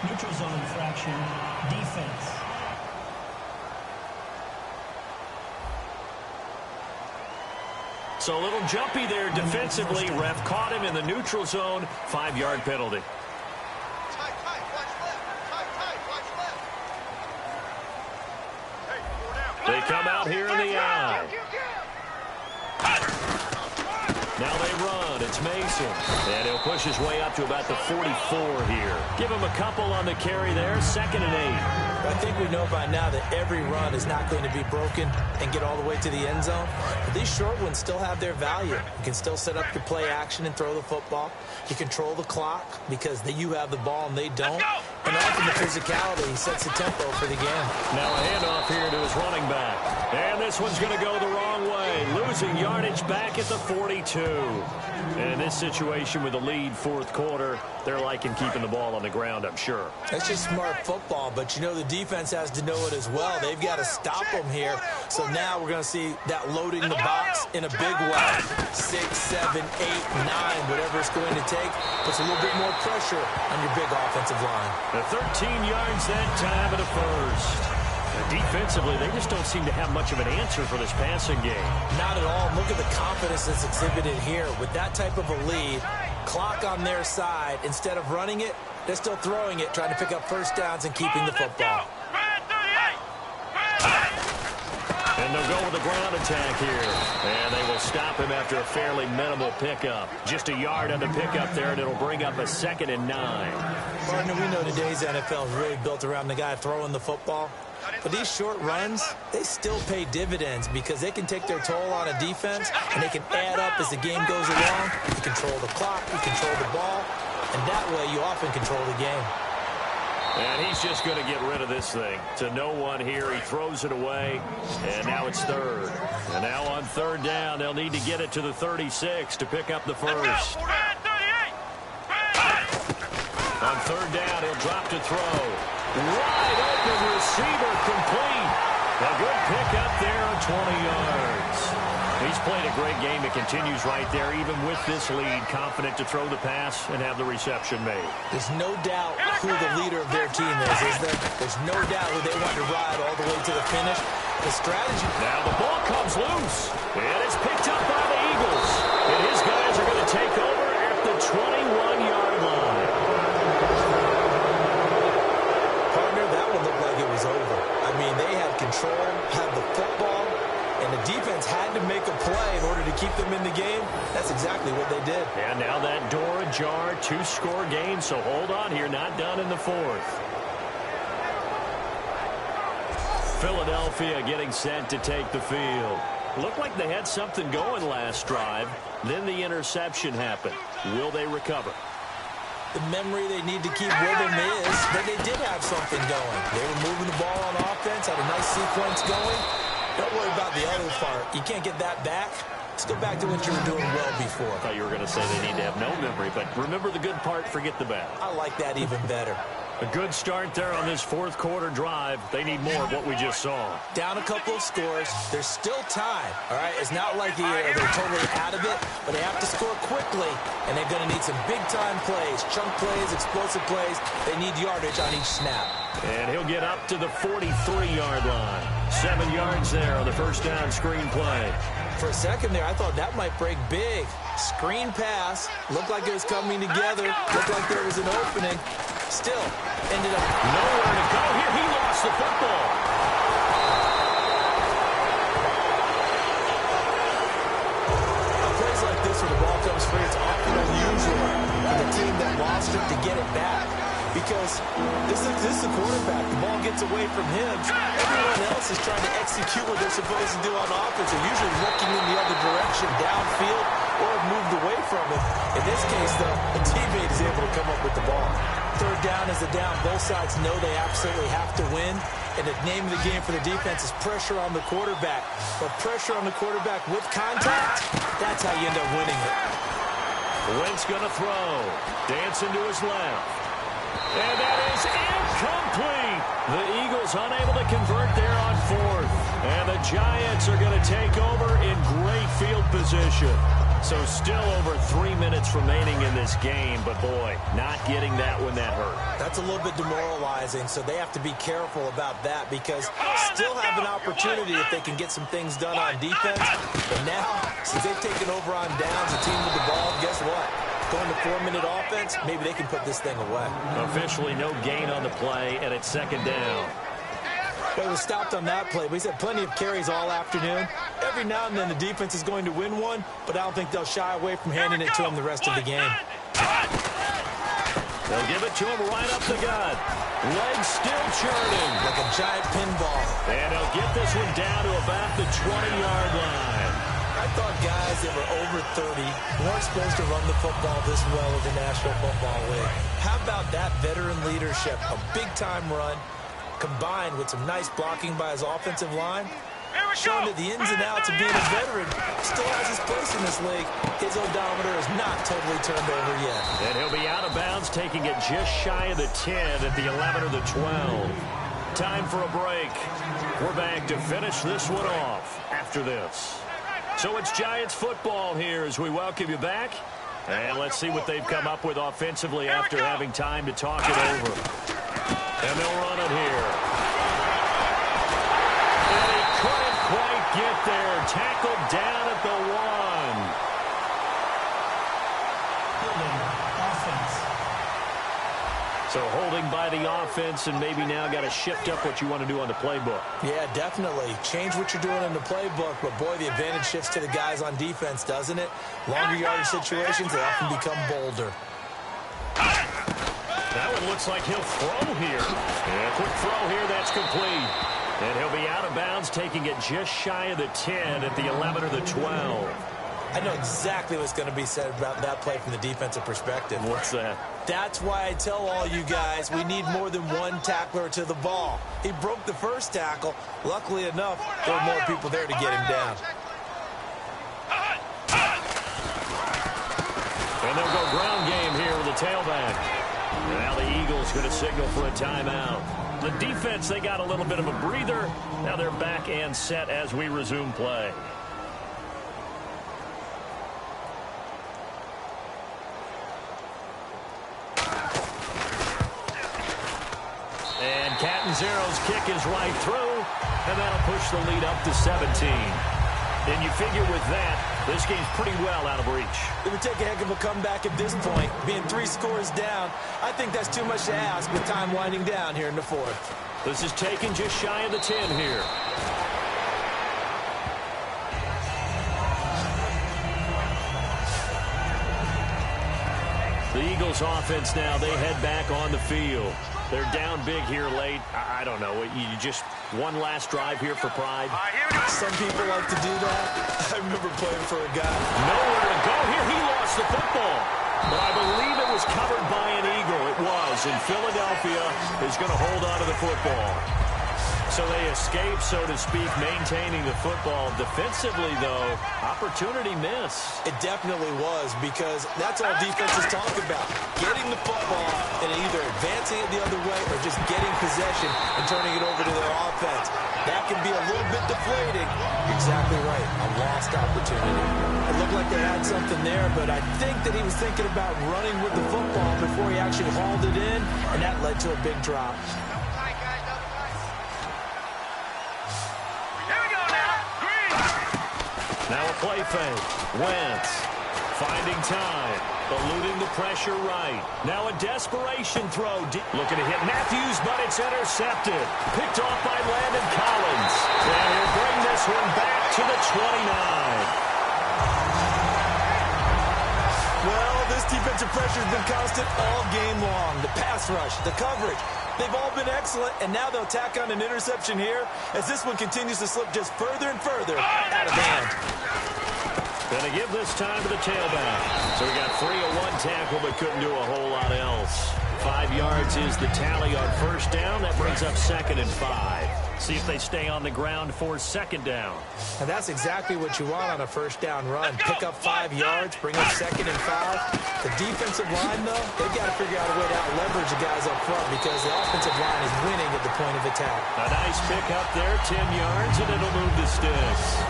Neutral zone infraction, defense. So a little jumpy there defensively. Ref caught him in the neutral zone. 5-yard penalty. They come out here in the eye. Now they run. It's Mason. And he'll push his way up to about the 44 here. Give him a couple on the carry there. 2nd and 8. I think we know by now that every run is not going to be broken and get all the way to the end zone. But these short ones still have their value. You can still set up your play action and throw the football. You control the clock because you have the ball and they don't. And often the physicality sets the tempo for the game. Now a handoff here to his running back. And this one's going to go the wrong way. Losing yardage back at the 42. And in this situation with the lead fourth quarter, they're liking keeping the ball on the ground, I'm sure. That's just smart football, but you know the defense has to know it as well. They've got to stop them here. So now we're going to see that loading the box in a big way. 6, 7, 8, 9, whatever it's going to take, puts a little bit more pressure on your big offensive line. The 13 yards that time at a first. Defensively, they just don't seem to have much of an answer for this passing game. Not at all. Look at the confidence that's exhibited here. With that type of a lead, clock on their side, instead of running it, they're still throwing it, trying to pick up first downs and keeping the football. they'll go with the ground attack here. And they will stop him after a fairly minimal pickup. Just a yard on the pickup there, and it'll bring up a 2nd and 9. Partner, we know today's NFL is really built around the guy throwing the football. But these short runs, they still pay dividends because they can take their toll on a defense, and they can add up as the game goes along. You control the clock, you control the ball, and that way you often control the game. And he's just going to get rid of this thing. To no one here. He throws it away. And now it's 3rd. And now on 3rd down, they'll need to get it to the 36 to pick up the first. On 3rd down, he'll drop to throw. Wide open receiver complete. A good pickup there on 20 yards. He's played a great game. It continues right there, even with this lead, confident to throw the pass and have the reception made. There's no doubt who the leader of their team is there? There's no doubt who they want to ride all the way to the finish. The strategy. Now the ball comes loose, and it's picked up by the Eagles. And his guys are going to take over at the 21-yard line. Partner, that one looked like it was over. I mean, they had control, had the football, and the defense had to make a play in order to keep them in the game. That's exactly what they did. And now that door ajar, 2-score game, so hold on here, not done in the 4th. Philadelphia getting set to take the field. Looked like they had something going last drive. Then the interception happened. Will they recover? The memory they need to keep with them is that they did have something going. They were moving the ball on offense, had a nice sequence going. Don't worry about the other part. You can't get that back. Let's go back to what you were doing well before. I thought you were going to say they need to have no memory, but remember the good part, forget the bad. I like that even better. A good start there on this 4th quarter drive. They need more of what we just saw. Down a couple of scores. There's still time, all right? It's not like they're totally out of it, but they have to score quickly, and they're going to need some big-time plays, chunk plays, explosive plays. They need yardage on each snap. And he'll get up to the 43-yard line. 7 yards there on the first down screen play. For a second there, I thought that might break big. Screen pass. Looked like it was coming together. Looked like there was an opening. Still, ended up nowhere to go here. He lost the football. Plays like this where the ball comes free, it's often unusual for the team that lost it to get it back. Because this is the quarterback. The ball gets away from him. Everyone else is trying to execute what they're supposed to do on offense. They're usually looking in the other direction, downfield, or have moved away from it. In this case, though, a teammate is able to come up with the ball. 3rd down is the down. Both sides know they absolutely have to win. And the name of the game for the defense is pressure on the quarterback. But pressure on the quarterback with contact, that's how you end up winning it. Wentz going to throw. Dancing to his left. And that is incomplete. The Eagles unable to convert there on 4th. And the Giants are going to take over in great field position. So still over 3 minutes remaining in this game. But, boy, not getting that when that hurt. That's a little bit demoralizing, so they have to be careful about that because still have an opportunity if they can get some things done on defense. But now, since they've taken over on downs, the team with the ball, guess what? Going to 4-minute offense, maybe they can put this thing away. Officially no gain on the play, and it's 2nd down. Well, he was stopped on that play, but he's had plenty of carries all afternoon. Every now and then the defense is going to win one, but I don't think they'll shy away from handing it to him the rest of the game. They'll give it to him right up the gut. Legs still churning. Like a giant pinball. And he'll get this one down to about the 20-yard line. I thought guys that were over 30 weren't supposed to run the football this well in the National Football League. How about that veteran leadership? A big-time run combined with some nice blocking by his offensive line. Showing that the ins and outs of being a veteran still has his place in this league. His odometer is not totally turned over yet. And he'll be out of bounds, taking it just shy of the 10 at the 11 or the 12. Time for a break. We're back to finish this one off after this. So it's Giants football here as we welcome you back. And let's see what they've come up with offensively after having time to talk it over. And they'll run it here. And he couldn't quite get there. Tackled down at the 1. Offense. So holding by the offense, and maybe now got to shift up what you want to do on the playbook. Yeah, definitely. Change what you're doing in the playbook, but boy, the advantage shifts to the guys on defense, doesn't it? Longer yardage situations, they often become bolder. That one looks like he'll throw here. Yeah, quick throw here, that's complete. And he'll be out of bounds, taking it just shy of the 10 at the 11 or the 12. I know exactly what's going to be said about that play from the defensive perspective. What's that? That's why I tell all you guys we need more than one tackler to the ball. He broke the first tackle. Luckily enough, there were more people there to get him down. And they'll go ground game here with the tailback. Now the Eagles going to signal for a timeout. The defense, they got a little bit of a breather. Now they're back and set as we resume play. And Catanzaro's kick is right through, and that'll push the lead up to 17. And you figure with that, this game's pretty well out of reach. It would take a heck of a comeback at this point. Being 3 scores down, I think that's too much to ask with time winding down here in the fourth. This is taken just shy of the 10 here. The Eagles offense now, they head back on the field. They're down big here late. I don't know. You just one last drive here for pride. Some people like to do that. I remember playing for a guy. Nowhere to go here. He lost the football. But I believe it was covered by an Eagle. It was. And Philadelphia is going to hold on to the football. So they escape, so to speak, maintaining the football. Defensively, though, opportunity miss. It definitely was, because that's all defenses talk about. Getting the football and either advancing it the other way or just getting possession and turning it over to their offense. That can be a little bit deflating. Exactly right. A lost opportunity. It looked like they had something there, but I think that he was thinking about running with the football before he actually hauled it in, and that led to a big drop. Now a play fake. Wentz finding time, eluding the pressure right. Now a desperation throw. Looking to hit Matthews, but it's intercepted. Picked off by Landon Collins. And he'll bring this one back to the 29. Well, this defensive pressure has been constant all game long. The pass rush, the coverage, they've all been excellent, and now they'll tack on an interception here as this one continues to slip just further and further out of hand. Gonna give this time to the tailback. So we got 3 on 1 tackle, but couldn't do a whole lot else. 5 yards is the tally on first down. That brings up 2nd and 5. See if they stay on the ground for 2nd down. And that's exactly what you want on a first down run. Pick up 5 yards, bring up 2nd and 5. The defensive line, though, they've got to figure out a way to out-leverage the guys up front because the offensive line is winning at the point of attack. A nice pick up there, 10 yards, and it'll move the sticks.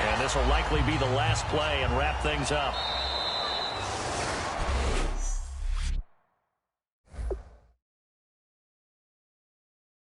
And this will likely be the last play and wrap things up.